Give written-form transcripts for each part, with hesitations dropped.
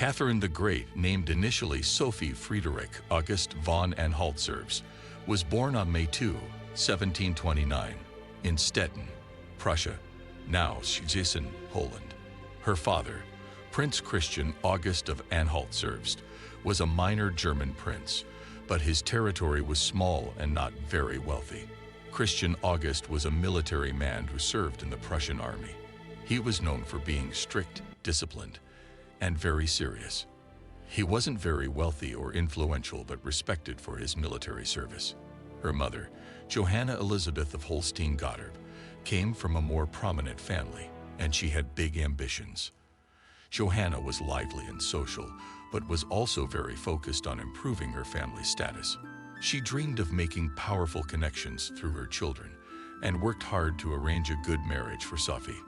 Catherine the Great, named initially Sophie Friederich August von Anhalt-Zerbst, was born on May 2, 1729, in Stettin, Prussia, now Szczecin, Poland. Her father, Prince Christian August of Anhalt-Zerbst, was a minor German prince, but his territory was small and not very wealthy. Christian August was a military man who served in the Prussian army. He was known for being strict, disciplined, and very serious. He wasn't very wealthy or influential, but respected for his military service. Her mother, Johanna Elizabeth of Holstein-Gottorp, came from a more prominent family, and she had big ambitions. Johanna was lively and social, but was also very focused on improving her family's status. She dreamed of making powerful connections through her children and worked hard to arrange a good marriage for Sophie.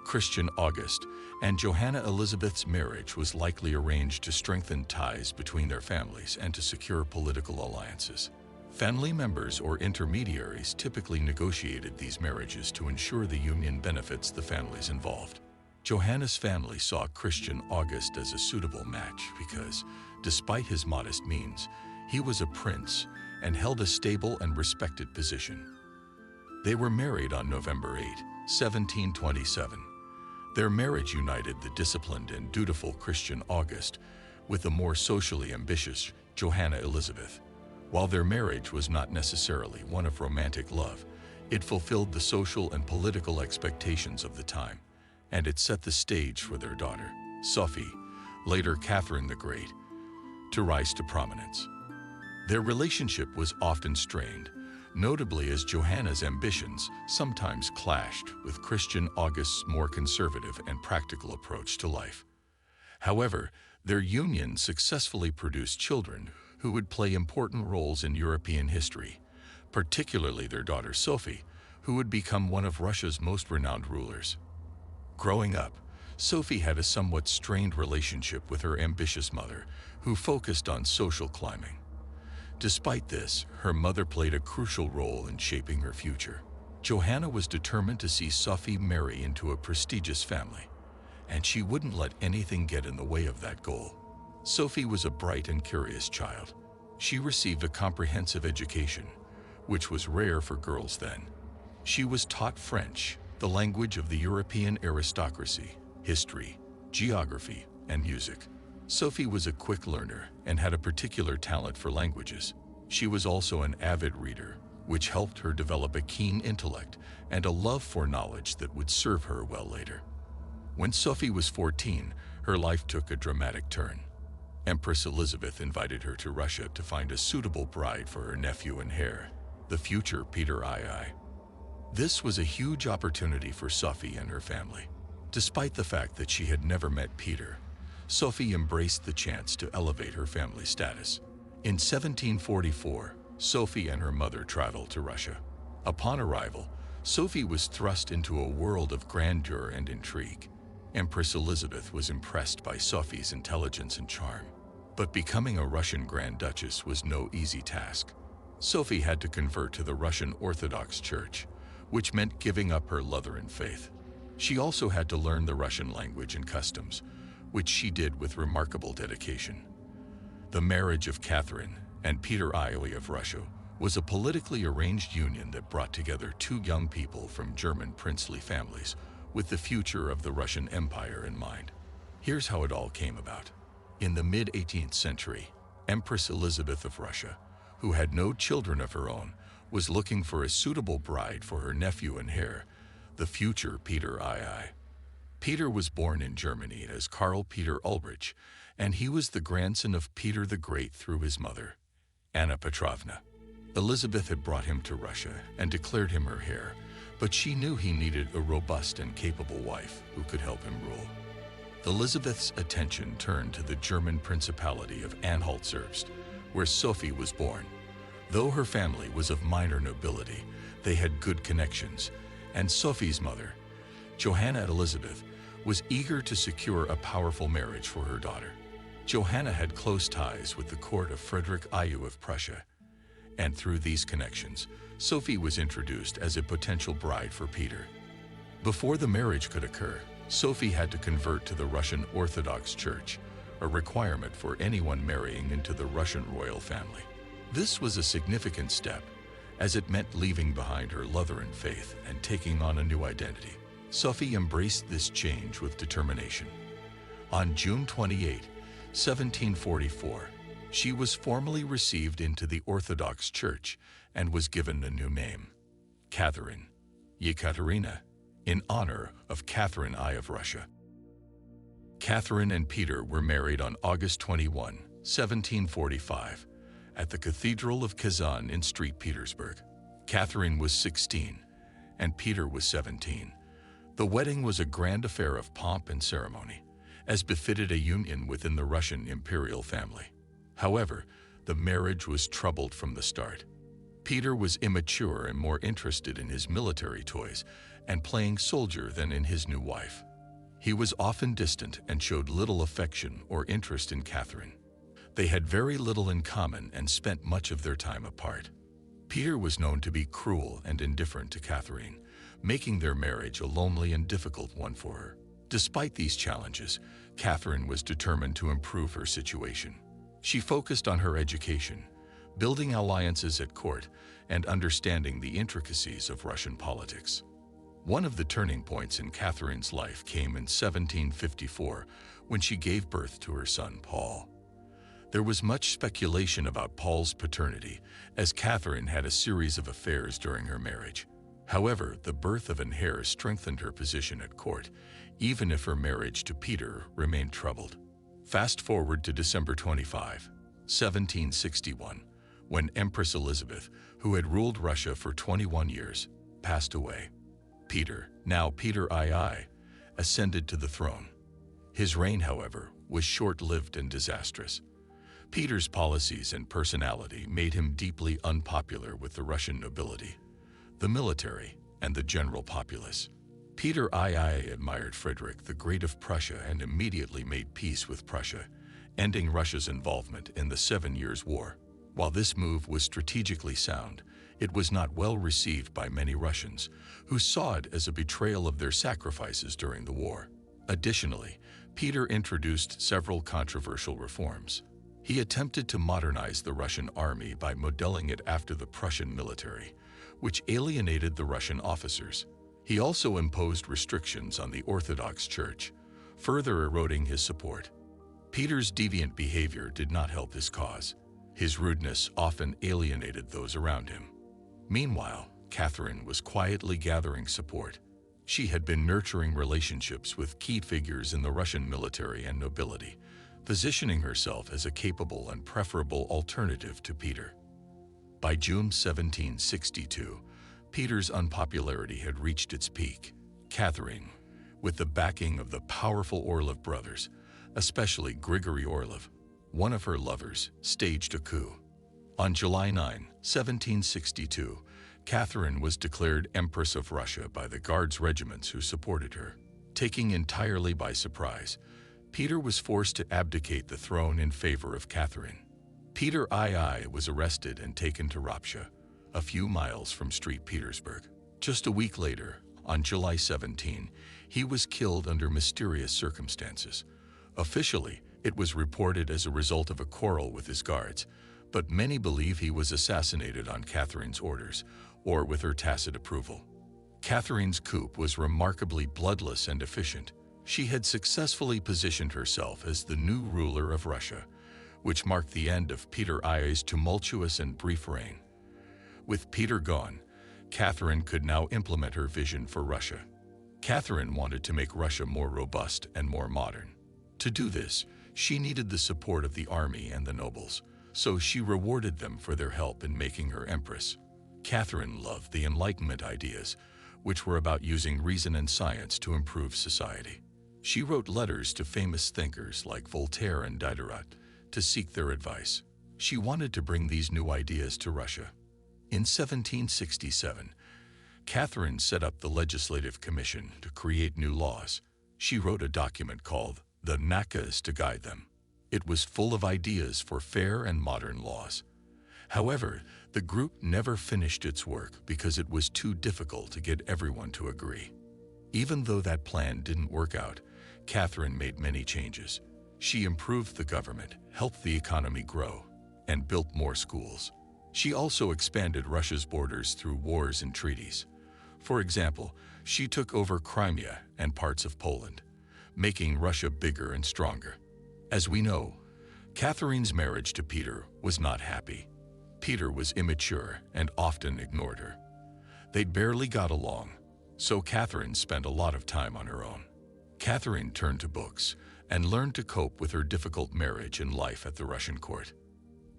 Christian August and Johanna Elizabeth's marriage was likely arranged to strengthen ties between their families and to secure political alliances. Family members or intermediaries typically negotiated these marriages to ensure the union benefits the families involved. Johanna's family saw Christian August as a suitable match because, despite his modest means, he was a prince and held a stable and respected position. They were married on November 8, 1727. Their marriage united the disciplined and dutiful Christian August with the more socially ambitious Johanna Elizabeth. While their marriage was not necessarily one of romantic love, it fulfilled the social and political expectations of the time, and it set the stage for their daughter, Sophie, later Catherine the Great, to rise to prominence. Their relationship was often strained, notably as Johanna's ambitions sometimes clashed with Christian August's more conservative and practical approach to life. However, their union successfully produced children who would play important roles in European history, particularly their daughter Sophie, who would become one of Russia's most renowned rulers. Growing up, Sophie had a somewhat strained relationship with her ambitious mother, who focused on social climbing. Despite this, her mother played a crucial role in shaping her future. Johanna was determined to see Sophie marry into a prestigious family, and she wouldn't let anything get in the way of that goal. Sophie was a bright and curious child. She received a comprehensive education, which was rare for girls then. She was taught French, the language of the European aristocracy, history, geography, and music. Sophie was a quick learner and had a particular talent for languages. She was also an avid reader, which helped her develop a keen intellect and a love for knowledge that would serve her well later. When Sophie was 14, her life took a dramatic turn. Empress Elizabeth invited her to Russia to find a suitable bride for her nephew and heir, the future Peter II. This was a huge opportunity for Sophie and her family. Despite the fact that she had never met Peter, Sophie embraced the chance to elevate her family status. In 1744, Sophie and her mother traveled to Russia. Upon arrival, Sophie was thrust into a world of grandeur and intrigue. Empress Elizabeth was impressed by Sophie's intelligence and charm. But becoming a Russian Grand Duchess was no easy task. Sophie had to convert to the Russian Orthodox Church, which meant giving up her Lutheran faith. She also had to learn the Russian language and customs, which she did with remarkable dedication. The marriage of Catherine and Peter II of Russia was a politically arranged union that brought together two young people from German princely families with the future of the Russian Empire in mind. Here's how it all came about. In the mid-18th century, Empress Elizabeth of Russia, who had no children of her own, was looking for a suitable bride for her nephew and heir, the future Peter II. Peter was born in Germany as Karl Peter Ulrich, and he was the grandson of Peter the Great through his mother, Anna Petrovna. Elizabeth had brought him to Russia and declared him her heir, but she knew he needed a robust and capable wife who could help him rule. Elizabeth's attention turned to the German Principality of Anhalt-Zerbst, where Sophie was born. Though her family was of minor nobility, they had good connections, and Sophie's mother, Johanna Elizabeth, was eager to secure a powerful marriage for her daughter. Johanna had close ties with the court of Frederick II of Prussia, and through these connections, Sophie was introduced as a potential bride for Peter. Before the marriage could occur, Sophie had to convert to the Russian Orthodox Church, a requirement for anyone marrying into the Russian royal family. This was a significant step, as it meant leaving behind her Lutheran faith and taking on a new identity. Sophie embraced this change with determination. On June 28, 1744, she was formally received into the Orthodox Church and was given a new name, Catherine, Yekaterina, in honor of Catherine I of Russia. Catherine and Peter were married on August 21, 1745, at the Cathedral of Kazan in St. Petersburg. Catherine was 16, and Peter was 17. The wedding was a grand affair of pomp and ceremony, as befitted a union within the Russian imperial family. However, the marriage was troubled from the start. Peter was immature and more interested in his military toys and playing soldier than in his new wife. He was often distant and showed little affection or interest in Catherine. They had very little in common and spent much of their time apart. Peter was known to be cruel and indifferent to Catherine, making their marriage a lonely and difficult one for her. Despite these challenges, Catherine was determined to improve her situation. She focused on her education, building alliances at court, and understanding the intricacies of Russian politics. One of the turning points in Catherine's life came in 1754 when she gave birth to her son Paul. There was much speculation about Paul's paternity, as Catherine had a series of affairs during her marriage. However, the birth of an heir strengthened her position at court, even if her marriage to Peter remained troubled. Fast forward to December 25, 1761, when Empress Elizabeth, who had ruled Russia for 21 years, passed away. Peter, now Peter II, ascended to the throne. His reign, however, was short-lived and disastrous. Peter's policies and personality made him deeply unpopular with the Russian nobility, the military, and the general populace. Peter II admired Frederick the Great of Prussia and immediately made peace with Prussia, ending Russia's involvement in the 7 Years' War. While this move was strategically sound, it was not well received by many Russians, who saw it as a betrayal of their sacrifices during the war. Additionally, Peter introduced several controversial reforms. He attempted to modernize the Russian army by modeling it after the Prussian military, which alienated the Russian officers. He also imposed restrictions on the Orthodox Church, further eroding his support. Peter's deviant behavior did not help his cause. His rudeness often alienated those around him. Meanwhile, Catherine was quietly gathering support. She had been nurturing relationships with key figures in the Russian military and nobility, positioning herself as a capable and preferable alternative to Peter. By June 1762, Peter's unpopularity had reached its peak. Catherine, with the backing of the powerful Orlov brothers, especially Grigory Orlov, one of her lovers, staged a coup. On July 9, 1762, Catherine was declared Empress of Russia by the Guards regiments who supported her. Taken entirely by surprise, Peter was forced to abdicate the throne in favor of Catherine. Peter II was arrested and taken to Rapsha, a few miles from St. Petersburg. Just a week later, on July 17, he was killed under mysterious circumstances. Officially, it was reported as a result of a quarrel with his guards, but many believe he was assassinated on Catherine's orders or with her tacit approval. Catherine's coup was remarkably bloodless and efficient. She had successfully positioned herself as the new ruler of Russia, which marked the end of Peter I's tumultuous and brief reign. With Peter gone, Catherine could now implement her vision for Russia. Catherine wanted to make Russia more robust and more modern. To do this, she needed the support of the army and the nobles, so she rewarded them for their help in making her empress. Catherine loved the Enlightenment ideas, which were about using reason and science to improve society. She wrote letters to famous thinkers like Voltaire and Diderot to seek their advice. She wanted to bring these new ideas to Russia. In 1767, Catherine set up the Legislative Commission to create new laws. She wrote a document called the Nakas to guide them. It was full of ideas for fair and modern laws. However, the group never finished its work because it was too difficult to get everyone to agree. Even though that plan didn't work out, Catherine made many changes. She improved the government, helped the economy grow, and built more schools. She also expanded Russia's borders through wars and treaties. For example, she took over Crimea and parts of Poland, making Russia bigger and stronger. As we know, Catherine's marriage to Peter was not happy. Peter was immature and often ignored her. They'd barely got along, so Catherine spent a lot of time on her own. Catherine turned to books and learned to cope with her difficult marriage and life at the Russian court.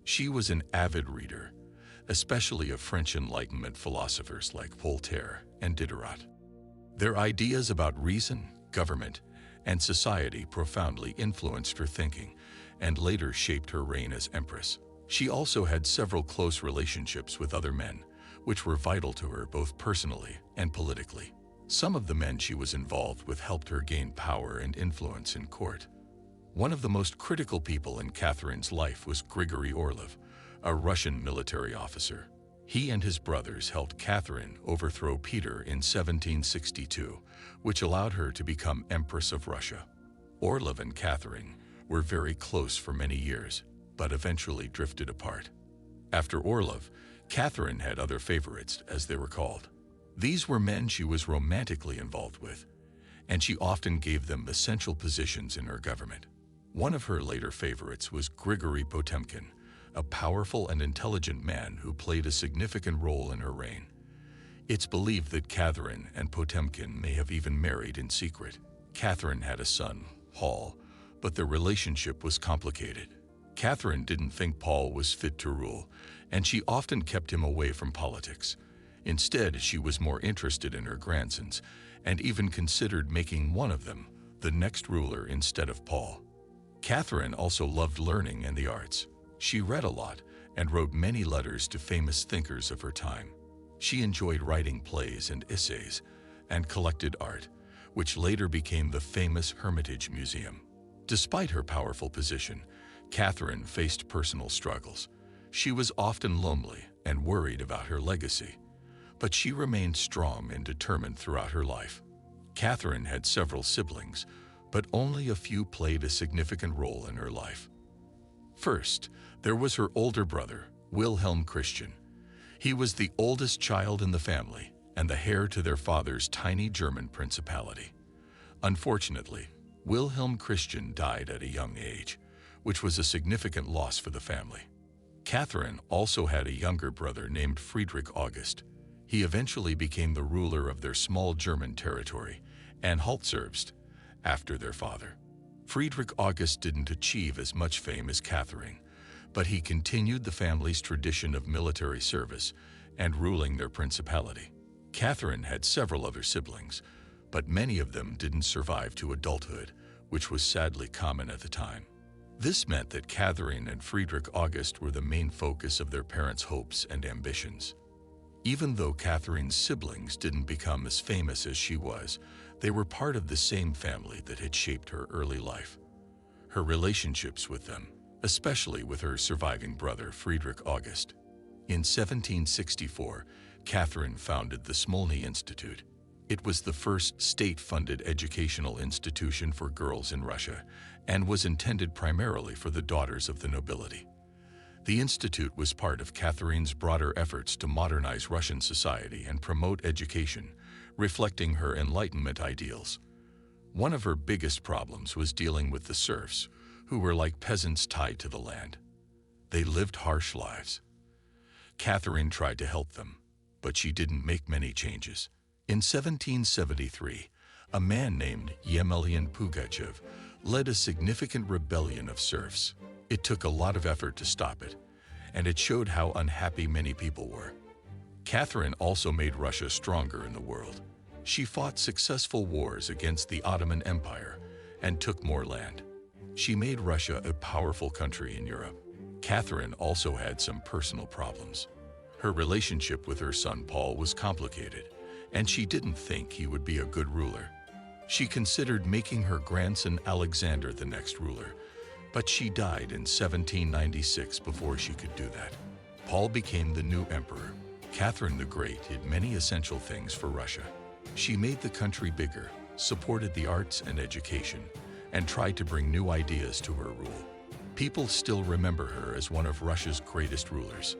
She was an avid reader, especially of French Enlightenment philosophers like Voltaire and Diderot. Their ideas about reason, government, and society profoundly influenced her thinking and later shaped her reign as empress. She also had several close relationships with other men, which were vital to her both personally and politically. Some of the men she was involved with helped her gain power and influence in court. One of the most critical people in Catherine's life was Grigory Orlov, a Russian military officer. He and his brothers helped Catherine overthrow Peter in 1762, which allowed her to become Empress of Russia. Orlov and Catherine were very close for many years, but eventually drifted apart. After Orlov, Catherine had other favorites, as they were called. These were men she was romantically involved with, and she often gave them essential positions in her government. One of her later favorites was Grigory Potemkin, a powerful and intelligent man who played a significant role in her reign. It's believed that Catherine and Potemkin may have even married in secret. Catherine had a son, Paul, but their relationship was complicated. Catherine didn't think Paul was fit to rule, and she often kept him away from politics. Instead, she was more interested in her grandsons, and even considered making one of them the next ruler instead of Paul. Catherine also loved learning and the arts. She read a lot and wrote many letters to famous thinkers of her time. She enjoyed writing plays and essays and collected art, which later became the famous Hermitage Museum. Despite her powerful position, Catherine faced personal struggles. She was often lonely and worried about her legacy, but she remained strong and determined throughout her life. Catherine had several siblings, but only a few played a significant role in her life. First, there was her older brother, Wilhelm Christian. He was the oldest child in the family and the heir to their father's tiny German principality. Unfortunately, Wilhelm Christian died at a young age, which was a significant loss for the family. Catherine also had a younger brother named Friedrich August. He eventually became the ruler of their small German territory, Anhalt-Zerbst, after their father. Friedrich August didn't achieve as much fame as Catherine, but he continued the family's tradition of military service and ruling their principality. Catherine had several other siblings, but many of them didn't survive to adulthood, which was sadly common at the time. This meant that Catherine and Friedrich August were the main focus of their parents' hopes and ambitions. Even though Catherine's siblings didn't become as famous as she was, they were part of the same family that had shaped her early life. Her relationships with them, especially with her surviving brother Friedrich August. In 1764, Catherine founded the Smolny Institute. It was the first state-funded educational institution for girls in Russia and was intended primarily for the daughters of the nobility. The institute was part of Catherine's broader efforts to modernize Russian society and promote education, reflecting her Enlightenment ideals. One of her biggest problems was dealing with the serfs, who were like peasants tied to the land. They lived harsh lives. Catherine tried to help them, but she didn't make many changes. In 1773, a man named Yemelyan Pugachev led a significant rebellion of serfs. It took a lot of effort to stop it, and it showed how unhappy many people were. Catherine also made Russia stronger in the world. She fought successful wars against the Ottoman Empire and took more land. She made Russia a powerful country in Europe. Catherine also had some personal problems. Her relationship with her son Paul was complicated, and she didn't think he would be a good ruler. She considered making her grandson Alexander the next ruler, but she died in 1796 before she could do that. Paul became the new emperor. Catherine the Great did many essential things for Russia. She made the country bigger, supported the arts and education, and tried to bring new ideas to her rule. People still remember her as one of Russia's greatest rulers.